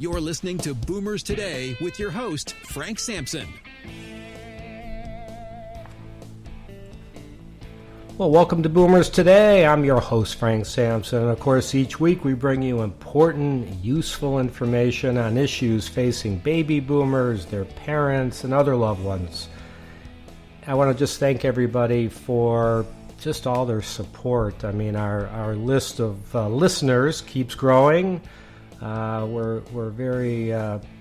You're listening to Boomers Today with your host, Frank Sampson. Well, welcome to Boomers Today. I'm your host, Frank Sampson. And of course, each week we bring you important, useful information on issues facing baby boomers, their parents, and other loved ones. I want to just thank everybody for just all their support. I mean, our list of listeners keeps growing. We're very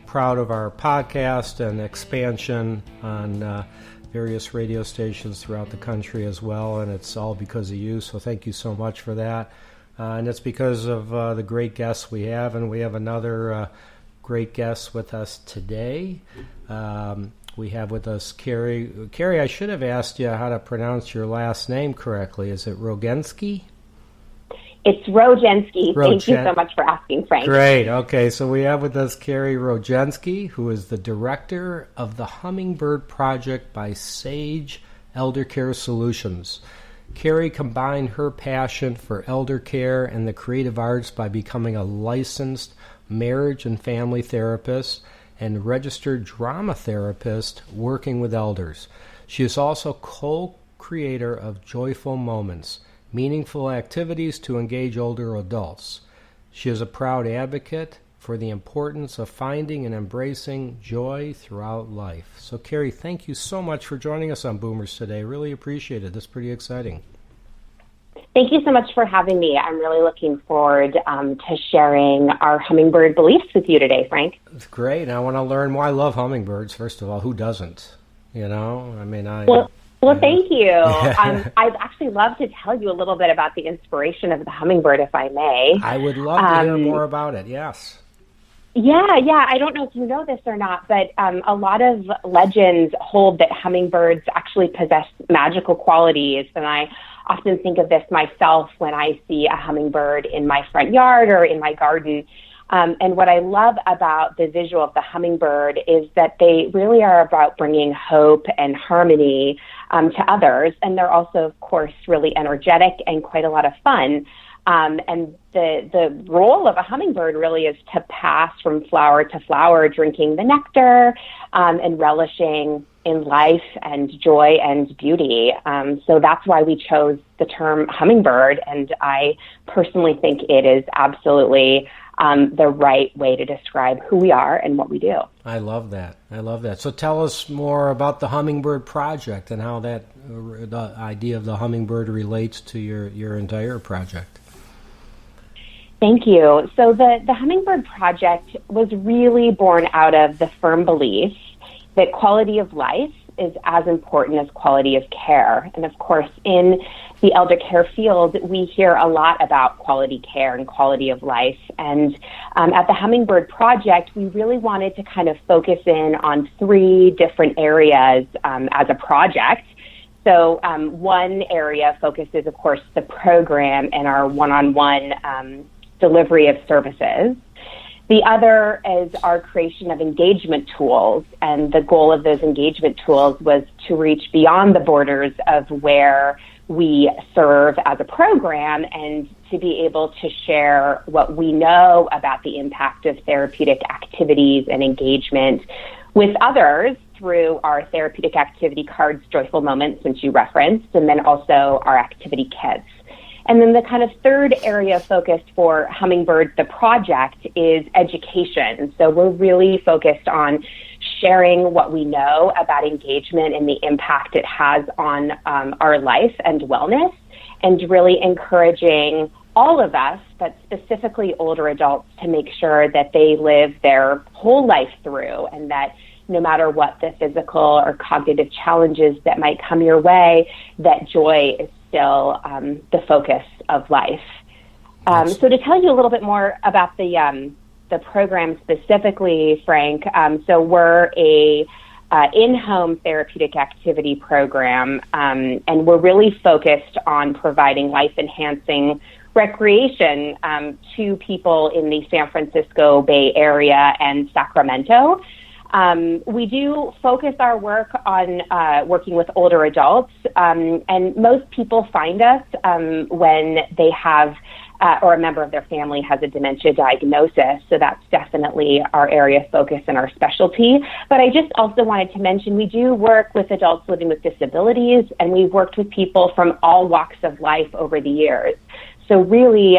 proud of our podcast and expansion on various radio stations throughout the country as well, and it's all because of you, so thank you so much for that. And it's because of the great guests we have, and we have another great guest with us today. We have with us Carrie. Carrie, I should have asked you how to pronounce your last name correctly. Is it Rogensky? It's Rogensky. Thank you so much for asking, Frank. Great. Okay, so we have with us Carrie Rogensky, who is the director of the Hummingbird Project by Sage Elder Care Solutions. Carrie combined her passion for elder care and the creative arts by becoming a licensed marriage and family therapist and registered drama therapist working with elders. She is also co-creator of Joyous Moments, meaningful activities to engage older adults. She is a proud advocate for the importance of finding and embracing joy throughout life. So, Carrie, thank you so much for joining us on Boomers Today. Really appreciate it. This is pretty exciting. Thank you so much for having me. I'm really looking forward to sharing our hummingbird beliefs with you today, Frank. It's great. I want to learn more. I love hummingbirds, first of all. Who doesn't? You know, I mean, Well, thank you. I'd actually love to tell you a little bit about the inspiration of the hummingbird, if I may. I would love to hear more about it, yes. Yeah. I don't know if you know this or not, but a lot of legends hold that hummingbirds actually possess magical qualities, and I often think of this myself when I see a hummingbird in my front yard or in my garden. And what I love about the visual of the hummingbird is that they really are about bringing hope and harmony to others. And they're also, of course, really energetic and quite a lot of fun. And the role of a hummingbird really is to pass from flower to flower, drinking the nectar and relishing in life and joy and beauty. So that's why we chose the term hummingbird. And I personally think it is absolutely the right way to describe who we are and what we do. I love that. So tell us more about the Hummingbird Project and how the idea of the hummingbird relates to your entire project. Thank you. So the Hummingbird Project was really born out of the firm belief that quality of life is as important as quality of care. And of course, in the elder care field, we hear a lot about quality care and quality of life. And at the Hummingbird Project, we really wanted to kind of focus in on three different areas as a project. So one area focuses, of course, the program and our one-on-one delivery of services. The other is our creation of engagement tools, and the goal of those engagement tools was to reach beyond the borders of where we serve as a program and to be able to share what we know about the impact of therapeutic activities and engagement with others through our therapeutic activity cards, Joyful Moments, which you referenced, and then also our activity kits. And then the kind of third area of focus for Hummingbird, the project, is education. So we're really focused on sharing what we know about engagement and the impact it has on our life and wellness, and really encouraging all of us, but specifically older adults, to make sure that they live their whole life through, and that no matter what the physical or cognitive challenges that might come your way, that joy is still the focus of life. So to tell you a little bit more about the program specifically, Frank, so we're a in-home therapeutic activity program, and we're really focused on providing life-enhancing recreation to people in the San Francisco Bay Area and Sacramento. We do focus our work on working with older adults, and most people find us when they have or a member of their family has a dementia diagnosis. So that's definitely our area of focus and our specialty. But I just also wanted to mention we do work with adults living with disabilities, and we've worked with people from all walks of life over the years. So really,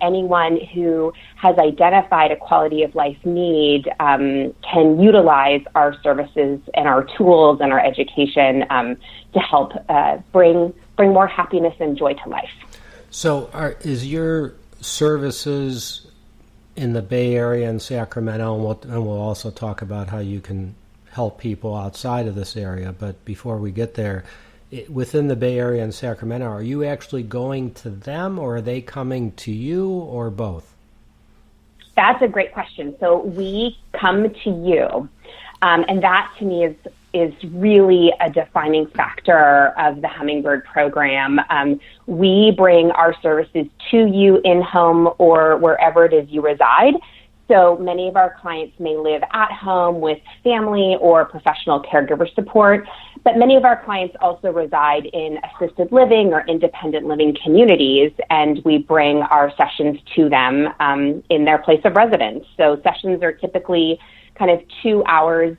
anyone who has identified a quality of life need can utilize our services and our tools and our education to help bring more happiness and joy to life. So is your services in the Bay Area and Sacramento, and we'll also talk about how you can help people outside of this area, but before we get there, within the Bay Area and Sacramento, are you actually going to them, or are they coming to you, or both? That's a great question. So we come to you, and that to me is really a defining factor of the Hummingbird program. We bring our services to you in-home or wherever it is you reside. So many of our clients may live at home with family or professional caregiver support, but many of our clients also reside in assisted living or independent living communities, and we bring our sessions to them in their place of residence. So sessions are typically kind of 2 hours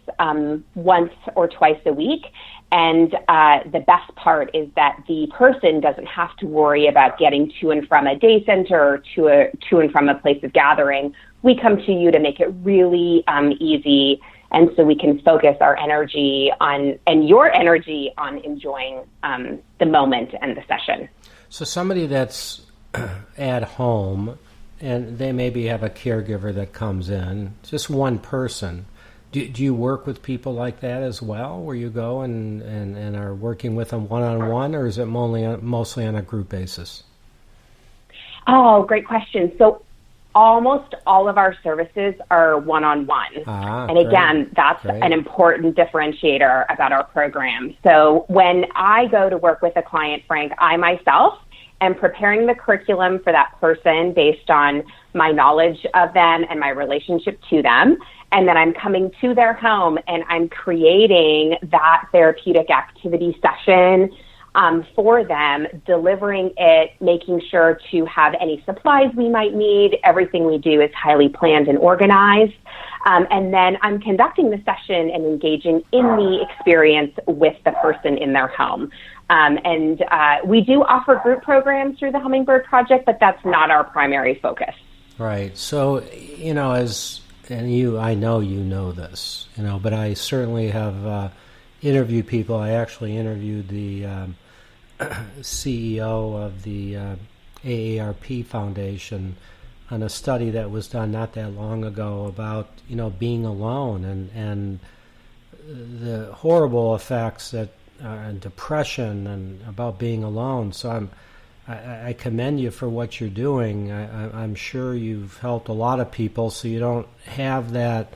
once or twice a week. And the best part is that the person doesn't have to worry about getting to and from a day center or to and from a place of gathering. We come to you to make it really easy, and so we can focus our energy on, and your energy on, enjoying the moment and the session. So somebody that's at home, and they maybe have a caregiver that comes in, just one person. Do you work with people like that as well, where you go and are working with them one-on-one, or is it mostly on a group basis? Oh, great question. So almost all of our services are one-on-one. And again, that's an important differentiator about our program. So when I go to work with a client, Frank, I myself am preparing the curriculum for that person based on my knowledge of them and my relationship to them. And then I'm coming to their home and I'm creating that therapeutic activity session for them, delivering it, making sure to have any supplies we might need. Everything we do is highly planned and organized. And then I'm conducting the session and engaging in the experience with the person in their home. And we do offer group programs through the Hummingbird Project, but that's not our primary focus. Right. So, I know you know this, but I certainly have interviewed people. I actually interviewed the CEO of the AARP Foundation on a study that was done not that long ago about, being alone and the horrible effects that and depression and about being alone. So I commend you for what you're doing. I'm sure you've helped a lot of people, so you don't have that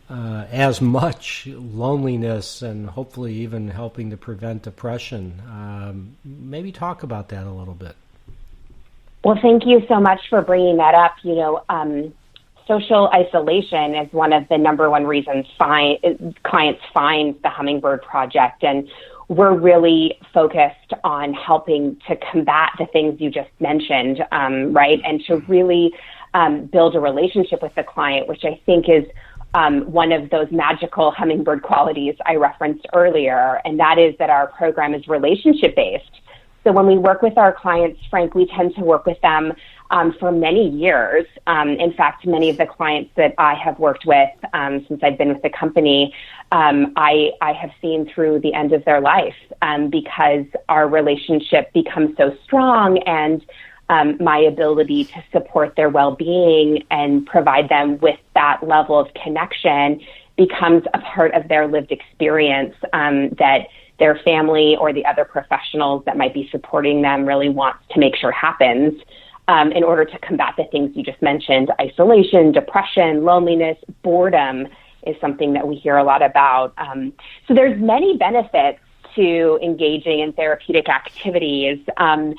as much loneliness, and hopefully even helping to prevent depression. Maybe talk about that a little bit. Well, thank you so much for bringing that up. Social isolation is one of the number one reasons clients find the Hummingbird Project, and we're really focused on helping to combat the things you just mentioned, right? And to really build a relationship with the client, which I think is one of those magical Hummingbird qualities I referenced earlier, and that is that our program is relationship-based. So when we work with our clients, Frank, we tend to work with them for many years. In fact, many of the clients that I have worked with since I've been with the company, I have seen through the end of their life because our relationship becomes so strong, and my ability to support their well-being and provide them with that level of connection becomes a part of their lived experience that their family or the other professionals that might be supporting them really wants to make sure happens in order to combat the things you just mentioned. Isolation, depression, loneliness, boredom is something that we hear a lot about. So there's many benefits to engaging in therapeutic activities. One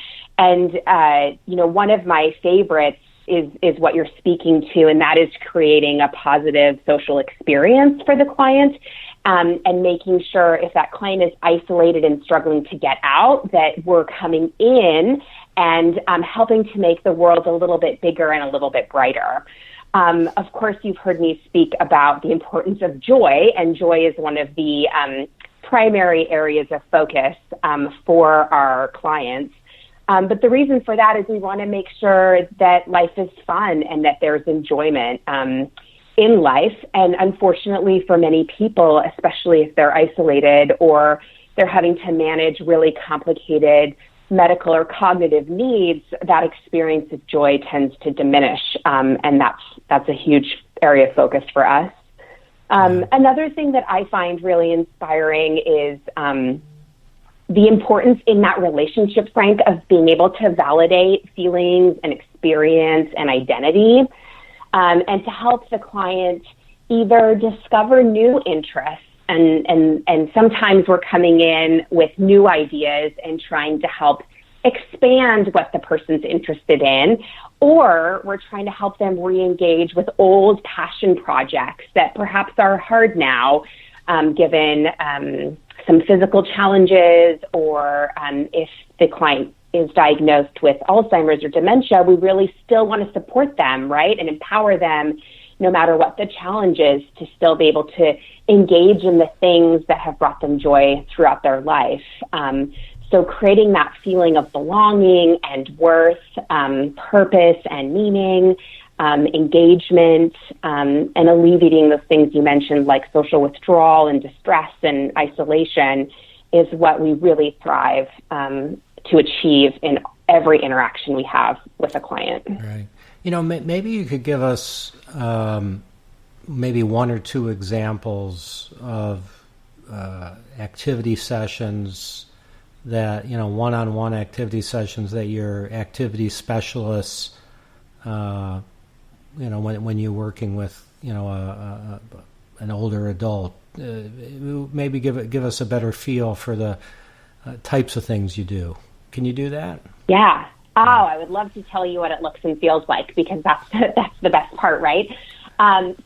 of my favorites is what you're speaking to, and that is creating a positive social experience for the client. And making sure if that client is isolated and struggling to get out, that we're coming in and helping to make the world a little bit bigger and a little bit brighter. Of course, you've heard me speak about the importance of joy, and joy is one of the primary areas of focus for our clients. But the reason for that is we want to make sure that life is fun and that there's enjoyment in life. And unfortunately, for many people, especially if they're isolated or they're having to manage really complicated medical or cognitive needs, that experience of joy tends to diminish. And that's a huge area of focus for us. Another thing that I find really inspiring is the importance in that relationship, Frank, of being able to validate feelings and experience and identity, and to help the client either discover new interests, and sometimes we're coming in with new ideas and trying to help expand what the person's interested in, or we're trying to help them re-engage with old passion projects that perhaps are hard now, given some physical challenges, or if the client is diagnosed with Alzheimer's or dementia, we really still want to support them, right, and empower them no matter what the challenge is, to still be able to engage in the things that have brought them joy throughout their life. So creating that feeling of belonging and worth, purpose and meaning, engagement, and alleviating those things you mentioned, like social withdrawal and distress and isolation, is what we really thrive to achieve in every interaction we have with a client. Right. Maybe you could give us maybe one or two examples of activity sessions that, one-on-one activity sessions that your activity specialists, when you're working with, an older adult, maybe give us a better feel for the types of things you do. Can you do that? Yeah. I would love to tell you what it looks and feels like, because that's the best part, right?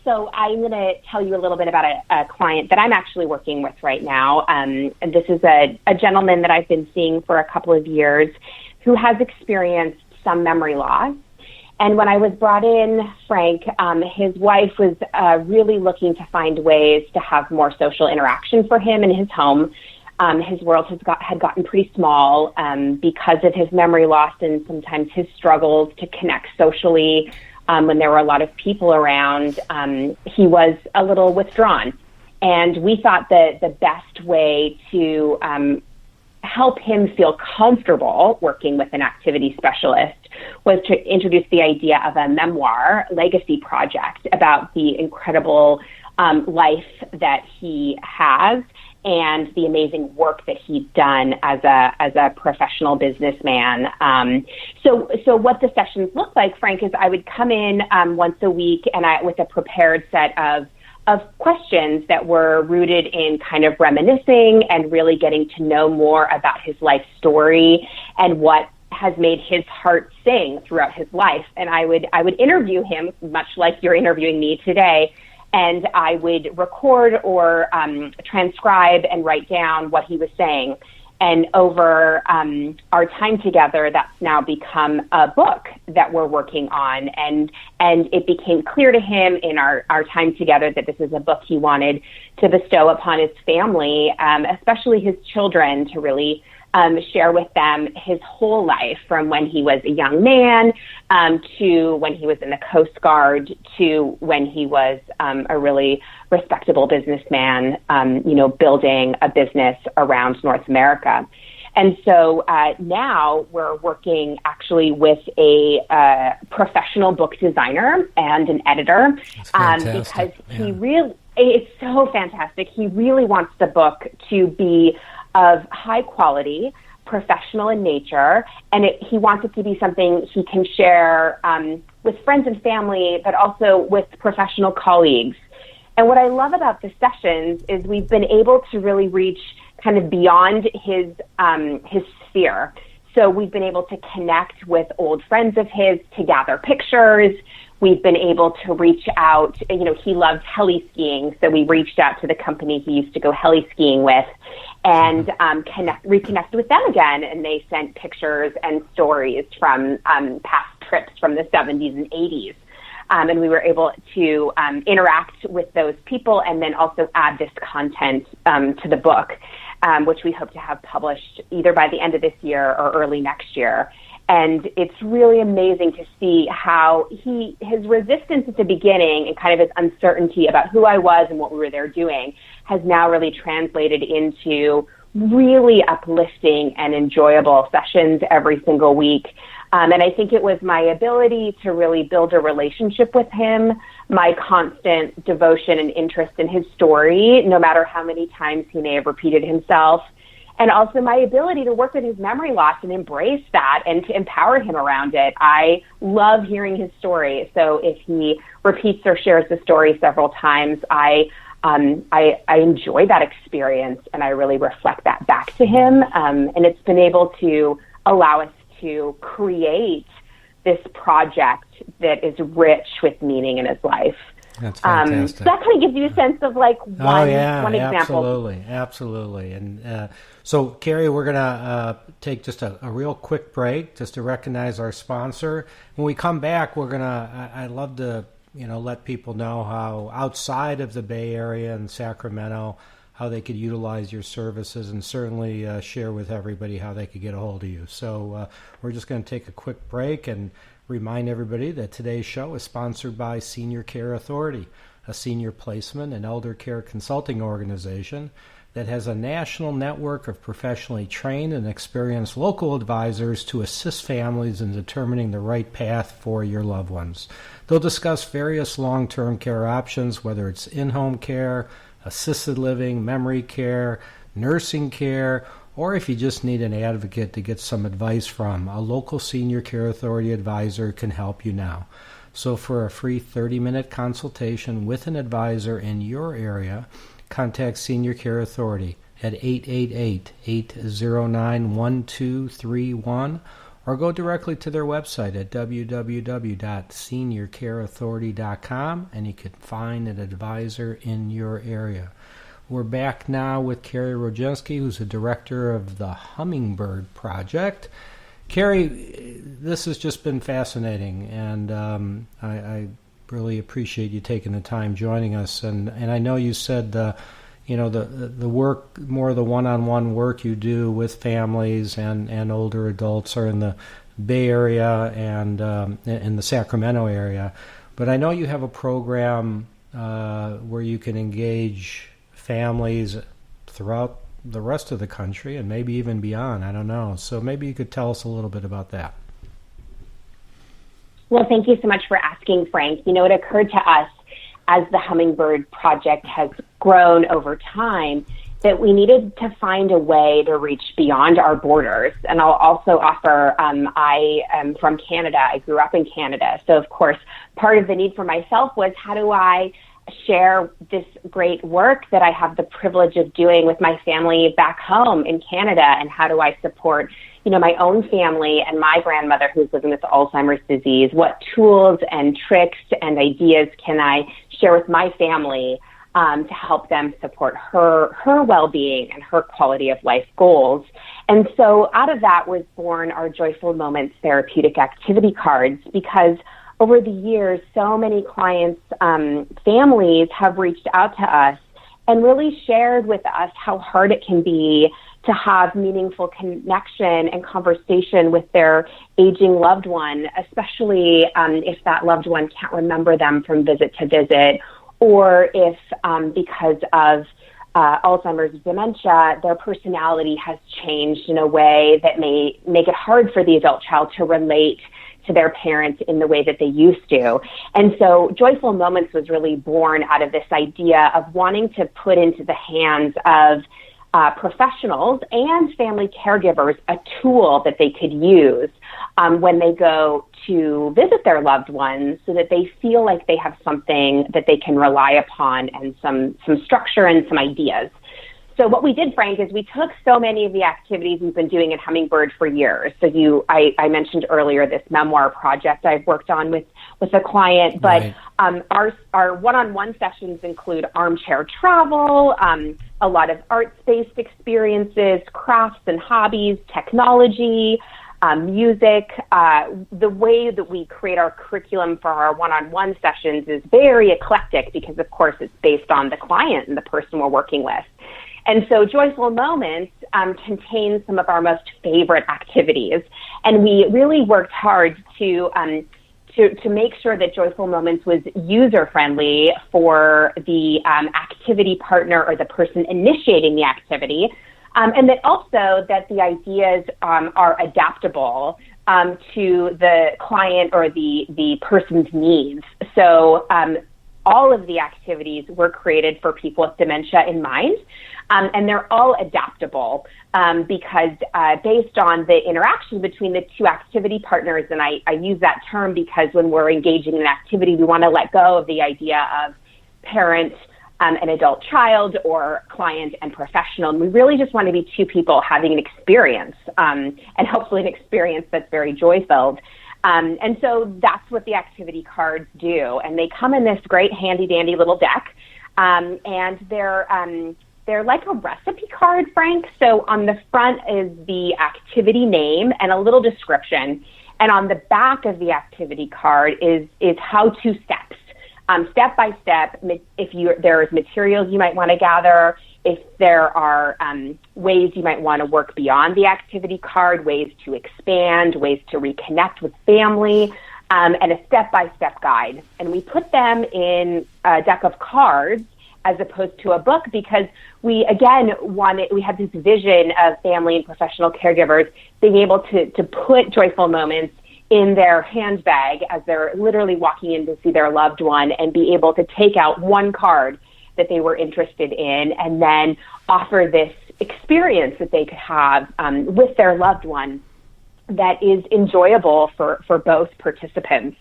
So I'm going to tell you a little bit about a client that I'm actually working with right now. And this is a gentleman that I've been seeing for a couple of years who has experienced some memory loss. And when I was brought in, Frank, his wife was really looking to find ways to have more social interaction for him in his home. His world had gotten pretty small because of his memory loss and sometimes his struggles to connect socially. When there were a lot of people around, he was a little withdrawn. And we thought that the best way to help him feel comfortable working with an activity specialist was to introduce the idea of a memoir legacy project about the incredible life that he has and the amazing work that he'd done as a professional businessman. So what the sessions look like, Frank, is I would come in once a week with a prepared set of questions that were rooted in kind of reminiscing and really getting to know more about his life story and what has made his heart sing throughout his life. And I would interview him, much like you're interviewing me today, and I would record or transcribe and write down what he was saying. And over our time together, that's now become a book that we're working on. And it became clear to him in our time together that this is a book he wanted to bestow upon his family, especially his children, to really share with them his whole life, from when he was a young man to when he was in the Coast Guard to when he was a really respectable businessman, building a business around North America. And so now we're working actually with a professional book designer and an editor, because it's so fantastic. He really wants the book to be of high quality, professional in nature, and he wants it to be something he can share with friends and family, but also with professional colleagues. And what I love about the sessions is we've been able to really reach kind of beyond his sphere. So we've been able to connect with old friends of his to gather pictures. we've been able to reach out. He loves heli skiing, so we reached out to the company he used to go heli skiing with and reconnect with them again. And they sent pictures and stories from past trips from the 70s and 80s. And we were able to interact with those people and then also add this content to the book, which we hope to have published either by the end of this year or early next year. And it's really amazing to see how his resistance at the beginning and kind of his uncertainty about who I was and what we were there doing has now really translated into really uplifting and enjoyable sessions every single week. And I think it was my ability to really build a relationship with him, my constant devotion and interest in his story, no matter how many times he may have repeated himself, and also my ability to work with his memory loss and embrace that and to empower him around it. I love hearing his story. So if he repeats or shares the story several times, I enjoy that experience and I really reflect that back to him. And it's been able to allow us to create this project that is rich with meaning in his life. That's fantastic. So that kind of gives you a sense of one example. Absolutely. And so, Carrie, we're going to take just a real quick break just to recognize our sponsor. When we come back, I'd love to let people know how outside of the Bay Area and Sacramento, how they could utilize your services, and certainly share with everybody how they could get a hold of you. So we're just going to take a quick break and remind everybody that today's show is sponsored by Senior Care Authority, a senior placement and elder care consulting organization that has a national network of professionally trained and experienced local advisors to assist families in determining the right path for your loved ones. They'll discuss various long-term care options, whether it's in-home care, assisted living, memory care, nursing care, or if you just need an advocate to get some advice from, a local Senior Care Authority advisor can help you now. So for a free 30-minute consultation with an advisor in your area, contact Senior Care Authority at 888-809-1231 or go directly to their website at www.seniorcareauthority.com and you can find an advisor in your area. We're back now with Carrie Roginski, who's the director of the Hummingbird Project. Carrie, this has just been fascinating, and I really appreciate you taking the time joining us. And I know you said the work, more of the one-on-one work you do with families and older adults are in the Bay Area and in the Sacramento area. But I know you have a program where you can engage families throughout the rest of the country and maybe even beyond. I don't know. So maybe you could tell us a little bit about that. Well, thank you so much for asking, Frank. It occurred to us as the Hummingbird Project has grown over time that we needed to find a way to reach beyond our borders. And I'll also offer, I am from Canada. I grew up in Canada. So, of course, part of the need for myself was how do I share this great work that I have the privilege of doing with my family back home in Canada, and how do I support, my own family and my grandmother who's living with Alzheimer's disease? What tools and tricks and ideas can I share with my family to help them support her well-being and her quality of life goals? And so out of that was born our Joyful Moments therapeutic activity cards, because over the years, so many clients' families have reached out to us and really shared with us how hard it can be to have meaningful connection and conversation with their aging loved one, especially if that loved one can't remember them from visit to visit, or if because of Alzheimer's dementia, their personality has changed in a way that may make it hard for the adult child to relate to their parents in the way that they used to. And so Joyful Moments was really born out of this idea of wanting to put into the hands of professionals and family caregivers a tool that they could use when they go to visit their loved ones, so that they feel like they have something that they can rely upon and some structure and some ideas. So what we did, Frank, is we took so many of the activities we've been doing at Hummingbird for years. So I mentioned earlier this memoir project I've worked on with a client, but right. Our one-on-one sessions include armchair travel, a lot of arts-based experiences, crafts and hobbies, technology, music. The way that we create our curriculum for our one-on-one sessions is very eclectic because, of course, it's based on the client and the person we're working with. And so Joyful Moments contains some of our most favorite activities. And we really worked hard to make sure that Joyful Moments was user-friendly for the activity partner or the person initiating the activity, and that also that the ideas are adaptable to the client or the person's needs. So all of the activities were created for people with dementia in mind. And they're all adaptable because based on the interaction between the two activity partners, and I use that term because when we're engaging in an activity, we want to let go of the idea of parent and adult child or client and professional. And we really just want to be two people having an experience and hopefully an experience that's very joy-filled. And so that's what the activity cards do. And they come in this great handy-dandy little deck. And they're like a recipe card, Frank. So on the front is the activity name and a little description. And on the back of the activity card is how-to steps, step by step. If there's materials you might want to gather, if there are ways you might want to work beyond the activity card, ways to expand, ways to reconnect with family, and a step-by-step guide. And we put them in a deck of cards as opposed to a book because we had this vision of family and professional caregivers being able to put Joyful Moments in their handbag as they're literally walking in to see their loved one and be able to take out one card that they were interested in and then offer this experience that they could have with their loved one that is enjoyable for both participants.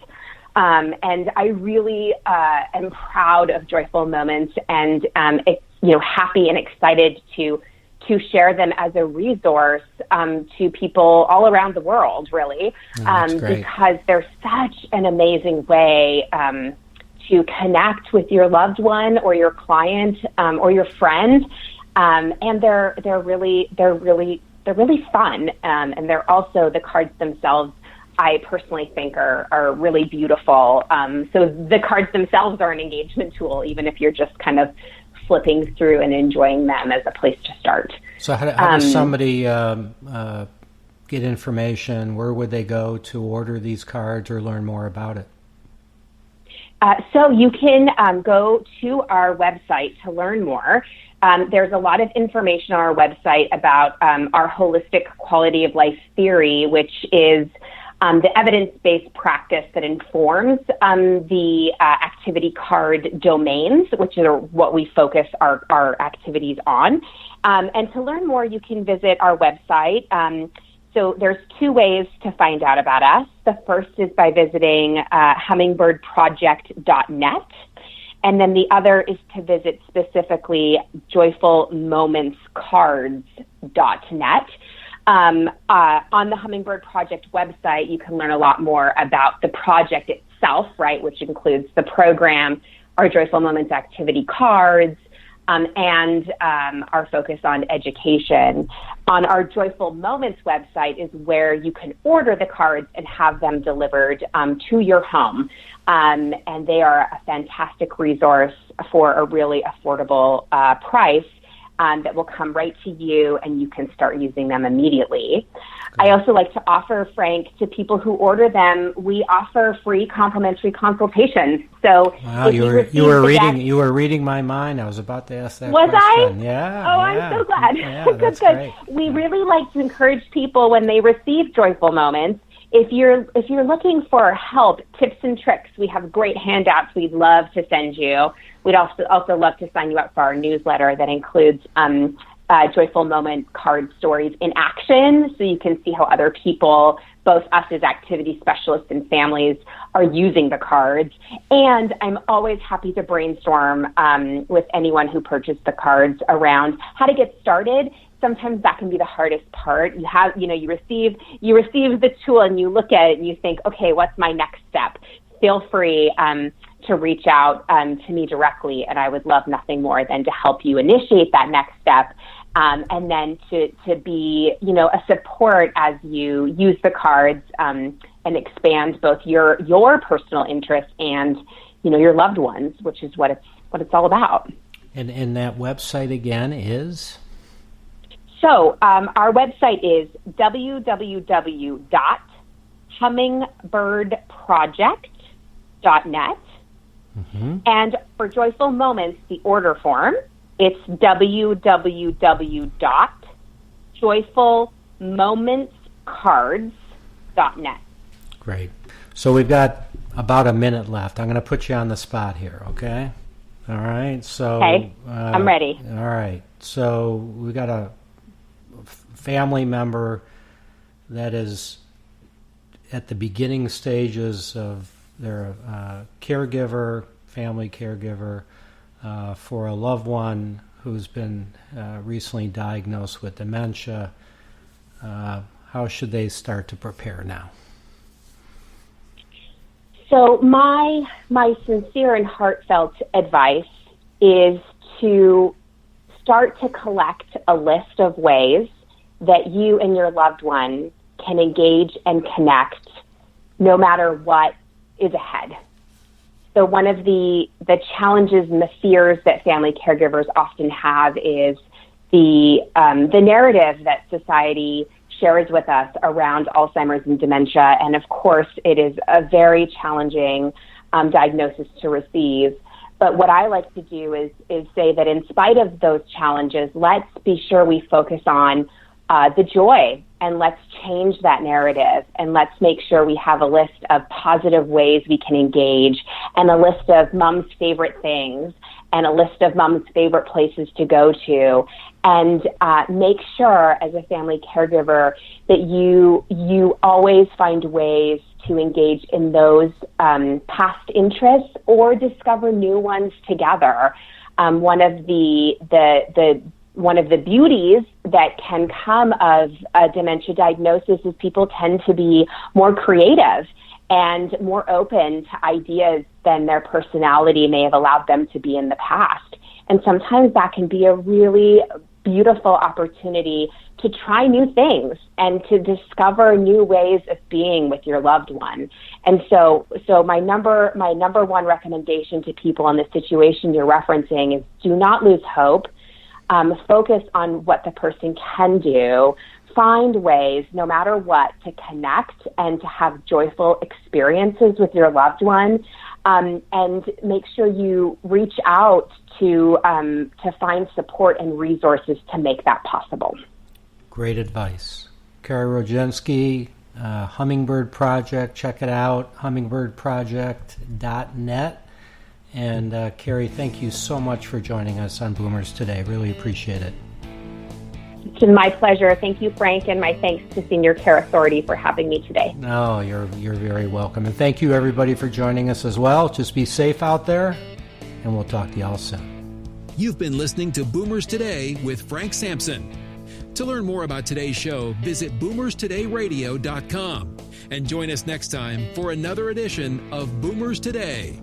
And I really am proud of Joyful Moments and happy and excited to share them as a resource to people all around the world, really, because they're such an amazing way to connect with your loved one or your client or your friend, and they're really fun, and they're also the cards themselves. I personally think are really beautiful. So the cards themselves are an engagement tool, even if you're just kind of flipping through and enjoying them as a place to start. So how does somebody get information? Where would they go to order these cards or learn more about it? So you can go to our website to learn more. There's a lot of information on our website about our holistic quality of life theory, which is the evidence-based practice that informs the activity card domains, which are what we focus our activities on. And to learn more, you can visit our website. So there's two ways to find out about us. The first is by visiting hummingbirdproject.net. And then the other is to visit specifically joyfulmomentscards.net. On the Hummingbird Project website, you can learn a lot more about the project itself, right, which includes the program, our Joyful Moments activity cards, and our focus on education. On our Joyful Moments website is where you can order the cards and have them delivered to your home. And they are a fantastic resource for a really affordable price. That will come right to you, and you can start using them immediately. I also like to offer, Frank, to people who order them, we offer free complimentary consultations. So wow, you were reading my mind. I was about to ask that question. Was I? Yeah. Oh, yeah. I'm so glad. Yeah, good. Great. We really like to encourage people when they receive Joyful Moments. If you're looking for help, tips and tricks, we have great handouts we'd love to send you. We'd also love to sign you up for our newsletter that includes Joyful Moment card stories in action, so you can see how other people, both us as activity specialists and families, are using the cards. And I'm always happy to brainstorm with anyone who purchased the cards around how to get started. Sometimes that can be the hardest part. You receive the tool and you look at it and you think, okay, what's my next step? Feel free to reach out to me directly, and I would love nothing more than to help you initiate that next step, and then to be, a support as you use the cards and expand both your personal interests and, your loved ones, which is what it's all about. And that website again is? So our website is www.hummingbirdproject.net. Mm-hmm. And for Joyful Moments, the order form, it's www.joyfulmomentscards.net. Great. So we've got about a minute left. I'm going to put you on the spot here, okay? All right. So okay. I'm ready. All right. So we got a family member that is at the beginning stages of their family caregiver for a loved one who's been recently diagnosed with dementia. How should they start to prepare now? So my sincere and heartfelt advice is to start to collect a list of ways that you and your loved one can engage and connect no matter what is ahead. So one of the challenges and the fears that family caregivers often have is the narrative that society shares with us around Alzheimer's and dementia. And of course, it is a very challenging diagnosis to receive. But what I like to do is say that in spite of those challenges, let's be sure we focus on the joy, and let's change that narrative, and let's make sure we have a list of positive ways we can engage, and a list of mom's favorite things, and a list of mom's favorite places to go to, and make sure as a family caregiver that you always find ways to engage in those past interests or discover new ones together. One of the beauties that can come of a dementia diagnosis is people tend to be more creative and more open to ideas than their personality may have allowed them to be in the past. And sometimes that can be a really beautiful opportunity to try new things and to discover new ways of being with your loved one. And so my number one recommendation to people in the situation you're referencing is do not lose hope. Focus on what the person can do. Find ways, no matter what, to connect and to have joyful experiences with your loved one, and make sure you reach out to find support and resources to make that possible. Great advice. Carrie Roginski, Hummingbird Project, check it out, hummingbirdproject.net. And Carrie, thank you so much for joining us on Boomers Today. Really appreciate it. It's been my pleasure. Thank you, Frank, and my thanks to Senior Care Authority for having me today. No, you're very welcome. And thank you, everybody, for joining us as well. Just be safe out there, and we'll talk to you all soon. You've been listening to Boomers Today with Frank Sampson. To learn more about today's show, visit boomerstodayradio.com and join us next time for another edition of Boomers Today.